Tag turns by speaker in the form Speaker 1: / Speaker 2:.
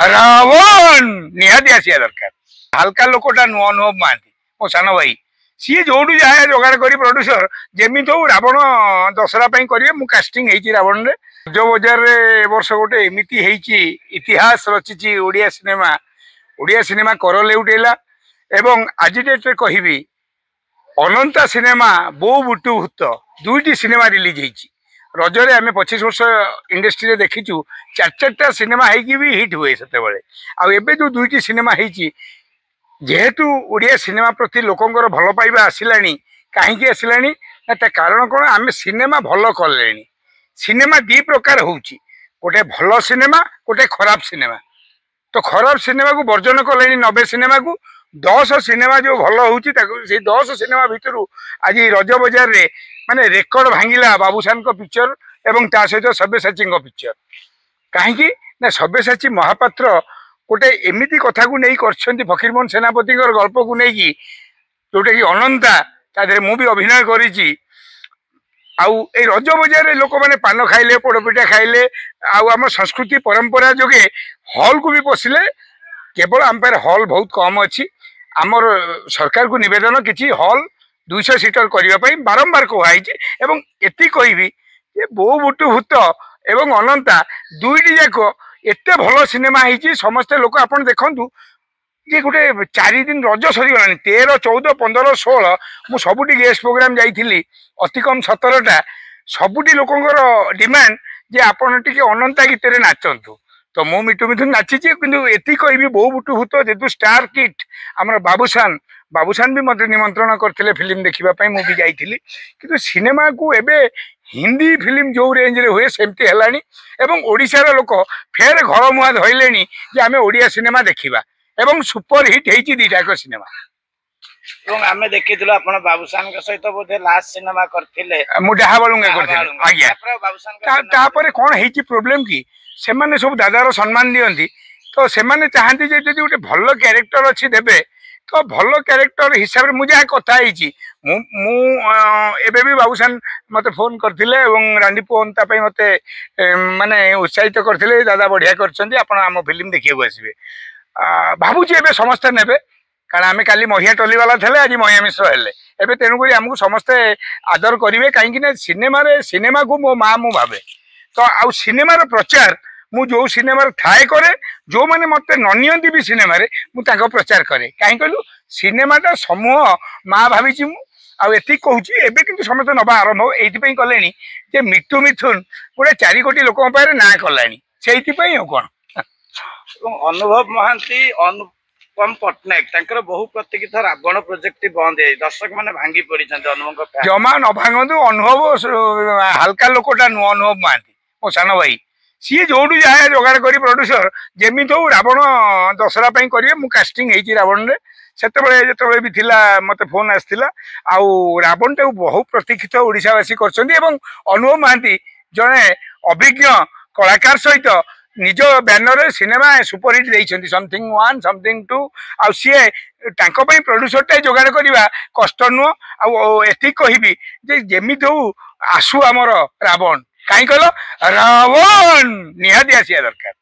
Speaker 1: रावण निहाती आसिया दरकार हल्का लोकटा नुह अनुभव महांती मो सान भाई सी जो जाए जोगाड़ कर प्रोड्यूसर जमी हो रावण दशहरा करेंगे मु कास्टिंग रावण रे जो बजार रे वर्ष गोटे एमती इतिहास रची ओडिया सिनेमा कर लेउटेला एवं आज डेट रे कहबी अनंता सिनेमा बो बुटु भूत दुईटी सिनेमा रिलीज होती रजरे आम 25 वर्ष इंडस्ट्री देखीचु चार चार्टा सिनेमा होगी भी हिट हुए से आबे जो दुईटी सिनेमा होती जेहेतु ओडिया सिनेमा प्रति लोकंर भल पाइबा आसिलानी कहीं आसिलानी ना कारण कौन आम सिनेमा भल कले सिनेमा दी प्रकार होची गोटे भल सिनेमा गोटे खराब सिनेमा तो खराब सिनेमा को वर्जन कले 90 सिनेमा को 10 सिनेमा जो भल होची 10 सिनेमा भितर आज रज बजार रे माने रेकर्ड भांगिला बाबूशान को पिक्चर एवं ता सहित सब्यसाची पिक्चर कहीं ना सब्यसाची महापात्र गोटे एमती कथा को नहीं कर फकीरमोहन सेनापति गल्प को लेकिन जोटा कि अनंता तादे मुझे अभिनय करी आउ ए रज बजार लोक मैंने पान खाइले पोड़पिठा खाइले आम संस्कृति परंपरा जोगे हॉल को भी पशिले केवल आम पाखे हॉल बहुत कम अच्छी आमर सरकार को निवेदन किसी हॉल 200 सीटर करने बारंबार कहुई एवं एति कहबी जे बो बुटु भूत एवं अनंता दुईटी जाक एते भल सिनेमा होती समस्ते लोक आपन देखु ये गोटे 4 दिन रज सरीगला 13, 14, 15, 16 मु सबुटी गेस्ट प्रोग्राम जाइली अति कम 17टा सबुटी लोकंर डिमांड जे आपण टिके अनंता गीत रे नाचंतु तो मु मिठू मिठू नाची किंतु एति कहबी बो बुटु भूत जेतु स्टार किट आमर बाबूशान भी मत निमंत्रण करते फिल्म देखा मु भी जाइली किंतु सिनेमा को एबे हिंदी फिल्म जो रेंज रे हुए सेमती हेलानी एवं ओडिशार लोक फेर घर मुहा धइले जे आमे ओडिया सिनेमा देखिबा एवं सुपर हिट हेची दीटाक सिनेमा
Speaker 2: एवं आमे देखिथिलो आपण बाबूशान के सहित बोधे लास्ट सिनेमा करथिले
Speaker 1: मु डाहा बलुंगे करथिले आज्ञा तापर कोन हेची प्रॉब्लम की से माने सब दादार सम्मान दियंती तो से माने चाहंती जे जदी गोटे भलो कैरेक्टर अछि देबे तो भलो कैरेक्टर हिसाब रे मुझे कथा हिची एबे भी बाबूशान मते फोन करथिले एवं रांडी पोन ता पई मते माने उत्साहित करथिले दादा बढ़िया करछंती आपण आम फिल्म देखियो आसीबे भाबुची एबे समस्त नेबे कारण आमे काली महिया टली वाला थले आज महिया मिश्र हेले एबे तेनुकरी हमकु समस्त आदर करिवे काहे कि सिनेमा को मो माँ मु भावे तो आउ सिनेमा रो प्रचार मु जो सिनेमा थाए करे जो माने मते ननियंती भी सिनेमा रे मु ताको प्रचार करे काहे कहलु सिनेमाटा समूह माँ भाविची मु आउ एति कहूची एबे किंतु समस्त नबा आरंभ एथि पई कलेनी जे मिठू मिथुन गोटे 4 कोटी लोक पारे ना कलानी सेथि पई हो कोन
Speaker 2: अनुभव महांती अनुपम पटनायक तांकर बहु प्रतीक्षित रावण प्रोजेक्ट बंद है दर्शक माने भांगी पड़ी अनुभव
Speaker 1: जमा न भांगतु अनुभव हल्का लोकटा नु अनुभव महांती मो सान भाई सी जो जाए जोगाड़ कर प्रोड्यूसर जमी हो रावण दशहरा करेंगे मु कास्टिंग रावण रे से भी थिला मते फोन आसला आउ रावण टाक बहु प्रतीक्षित ओडिशावासी करछंती एवं अनुभव महांती जड़े अभिज्ञ कलाकार सहित निज बैनर सिनेमा सुपरहिट देइछंती समथिंग 1 समथिंग 2 आ सी प्रोड्यूसर टाइम जोगाड़ करवा कष्ट नुह आती कहबी जे जमी हो आसु आमर रावण कहीं कहल रावण निहाती आसिया दरकार।